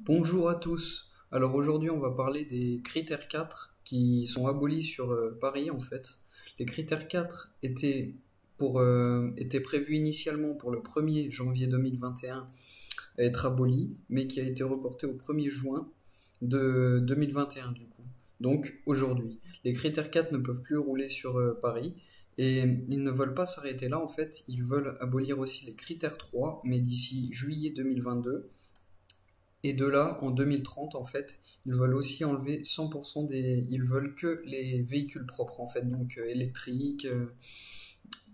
Bonjour à tous. Alors aujourd'hui, on va parler des critères 4 qui sont abolis sur Paris en fait. Les critères 4 étaient prévus initialement pour le 1er janvier 2021 à être abolis, mais qui a été reporté au 1er juin de 2021 du coup. Donc aujourd'hui, les critères 4 ne peuvent plus rouler sur Paris et ils ne veulent pas s'arrêter là en fait, ils veulent abolir aussi les critères 3, mais d'ici juillet 2022. Et de là, en 2030, en fait, ils veulent aussi enlever 100% des... Ils veulent que les véhicules propres, en fait, donc électriques,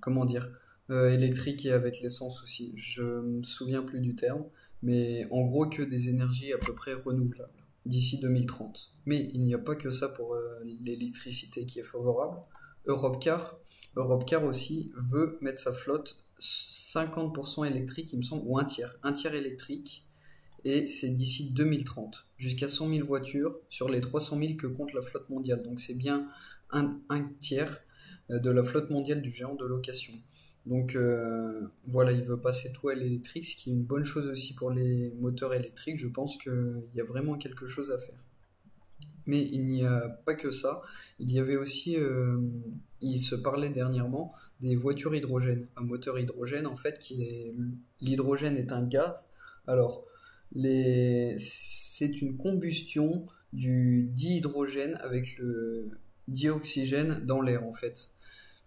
comment dire, électriques et avec l'essence aussi. Je me souviens plus du terme, mais en gros que des énergies à peu près renouvelables d'ici 2030. Mais il n'y a pas que ça pour l'électricité qui est favorable. Europcar, Europcar aussi veut mettre sa flotte 50% électrique, il me semble, ou un tiers électrique et c'est d'ici 2030, jusqu'à 100 000 voitures sur les 300 000 que compte la flotte mondiale. Donc c'est bien un tiers de la flotte mondiale du géant de location. Donc voilà, il veut passer tout à l'électrique, ce qui est une bonne chose aussi pour les moteurs électriques. Je pense qu'il y a vraiment quelque chose à faire. Mais il n'y a pas que ça. Il y avait aussi, il se parlait dernièrement des voitures hydrogène, un moteur hydrogène en fait l'hydrogène est un gaz. Alors c'est une combustion du dihydrogène avec le dioxygène dans l'air en fait.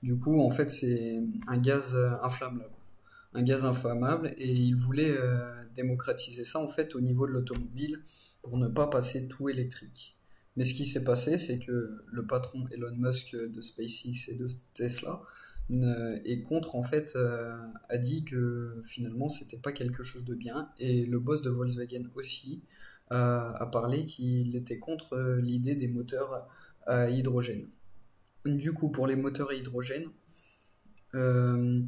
Du coup en fait c'est un gaz inflammable, un gaz inflammable et il voulait démocratiser ça en fait au niveau de l'automobile pour ne pas passer tout électrique. Mais ce qui s'est passé, c'est que le patron Elon Musk de SpaceX et de Tesla est contre en fait a dit que finalement c'était pas quelque chose de bien et le boss de Volkswagen aussi a parlé qu'il était contre l'idée des moteurs à hydrogène. Du coup pour les moteurs à hydrogène, euh,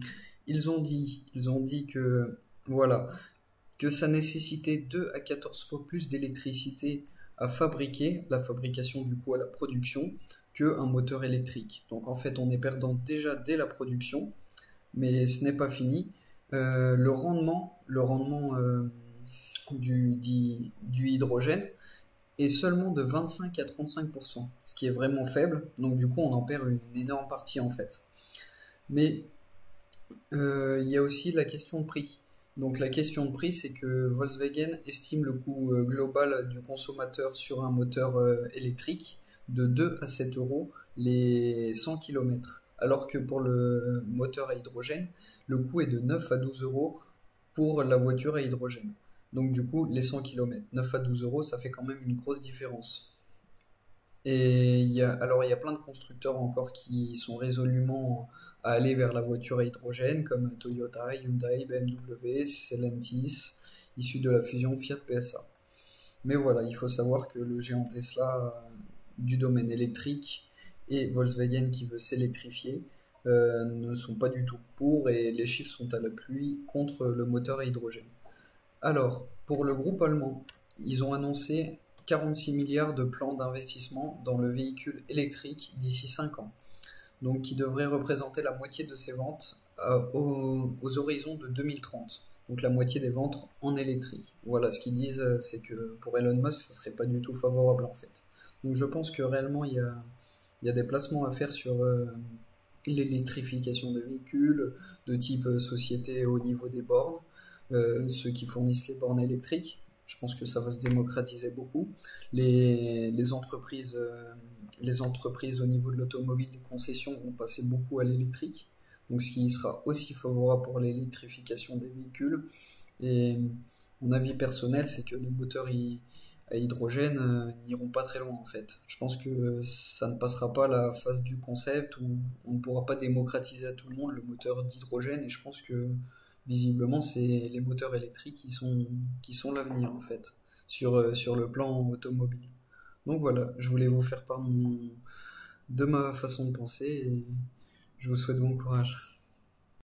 ils ont dit que voilà que ça nécessitait 2 à 14 fois plus d'électricité à fabriquer, la fabrication du coup à la production, qu'un moteur électrique. Donc en fait on est perdant déjà dès la production, mais ce n'est pas fini. Le rendement du hydrogène est seulement de 25 à 35%, ce qui est vraiment faible, donc du coup on en perd une énorme partie en fait. Mais il y a aussi la question de prix. Donc la question de prix, c'est que Volkswagen estime le coût global du consommateur sur un moteur électrique de 2 à 7 euros les 100 km. Alors que pour le moteur à hydrogène, le coût est de 9 à 12 euros pour la voiture à hydrogène. Donc du coup, les 100 km, 9 à 12 euros, ça fait quand même une grosse différence. Et il y a plein de constructeurs encore qui sont résolument à aller vers la voiture à hydrogène, comme Toyota, Hyundai, BMW, Stellantis, issus de la fusion Fiat-PSA. Mais voilà, il faut savoir que le géant Tesla du domaine électrique et Volkswagen qui veut s'électrifier ne sont pas du tout pour et les chiffres sont à la pluie contre le moteur à hydrogène. Alors, pour le groupe allemand, ils ont annoncé 46 milliards de plans d'investissement dans le véhicule électrique d'ici 5 ans, donc qui devrait représenter la moitié de ses ventes aux horizons de 2030, donc la moitié des ventes en électrique. Voilà, ce qu'ils disent, c'est que pour Elon Musk, ça serait pas du tout favorable en fait. Donc je pense que réellement, il y a des placements à faire sur l'électrification des véhicules, de type société au niveau des bornes, ceux qui fournissent les bornes électriques. Je pense que ça va se démocratiser beaucoup. Les entreprises au niveau de l'automobile, les concessions vont passer beaucoup à l'électrique. Donc ce qui sera aussi favorable pour l'électrification des véhicules. Et mon avis personnel, c'est que les moteurs à hydrogène n'iront pas très loin en fait. Je pense que ça ne passera pas la phase du concept où on ne pourra pas démocratiser à tout le monde le moteur d'hydrogène et je pense que visiblement c'est les moteurs électriques qui sont l'avenir en fait sur le plan automobile. Donc voilà, je voulais vous faire part de ma façon de penser et je vous souhaite bon courage.